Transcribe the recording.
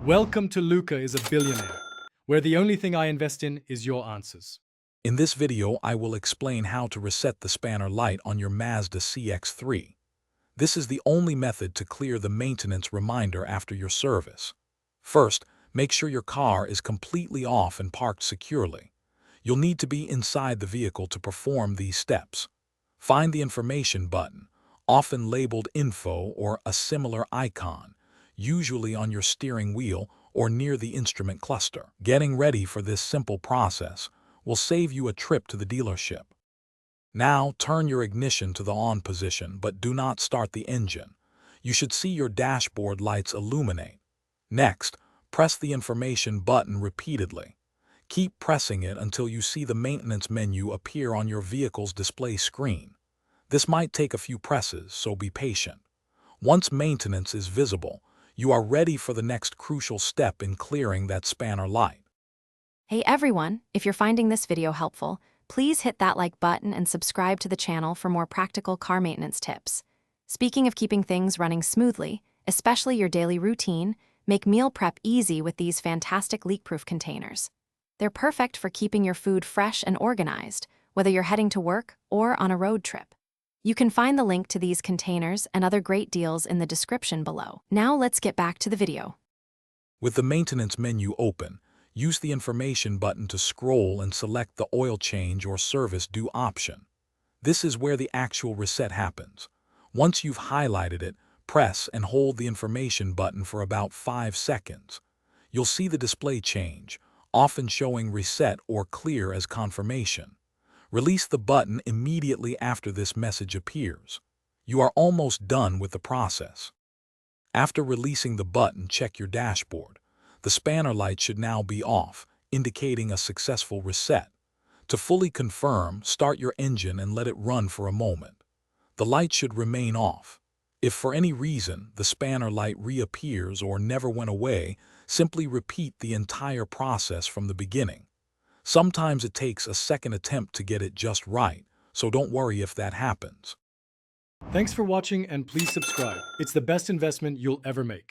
Welcome to Luca is a Billionaire, where the only thing I invest in is your answers. In this video, I will explain how to reset the spanner light on your Mazda CX-3. This is the only method to clear the maintenance reminder after your service. First, make sure your car is completely off and parked securely. You'll need to be inside the vehicle to perform these steps. Find the information button, often labeled Info or a similar icon, usually on your steering wheel or near the instrument cluster. Getting ready for this simple process will save you a trip to the dealership. Now, turn your ignition to the on position, but do not start the engine. You should see your dashboard lights illuminate. Next, press the information button repeatedly. Keep pressing it until you see the maintenance menu appear on your vehicle's display screen. This might take a few presses, so be patient. Once maintenance is visible, you are ready for the next crucial step in clearing that spanner light. Hey everyone, if you're finding this video helpful, please hit that like button and subscribe to the channel for more practical car maintenance tips. Speaking of keeping things running smoothly, especially your daily routine, make meal prep easy with these fantastic leak-proof containers. They're perfect for keeping your food fresh and organized, whether you're heading to work or on a road trip. You can find the link to these containers and other great deals in the description below. Now let's get back to the video. With the maintenance menu open, use the information button to scroll and select the oil change or service due option. This is where the actual reset happens. Once you've highlighted it, press and hold the information button for about 5 seconds. You'll see the display change, often showing reset or clear as confirmation. Release the button immediately after this message appears. You are almost done with the process. After releasing the button, check your dashboard. The spanner light should now be off, indicating a successful reset. To fully confirm, start your engine and let it run for a moment. The light should remain off. If for any reason the spanner light reappears or never went away, simply repeat the entire process from the beginning. Sometimes it takes a second attempt to get it just right, so don't worry if that happens. Thanks for watching and please subscribe. It's the best investment you'll ever make.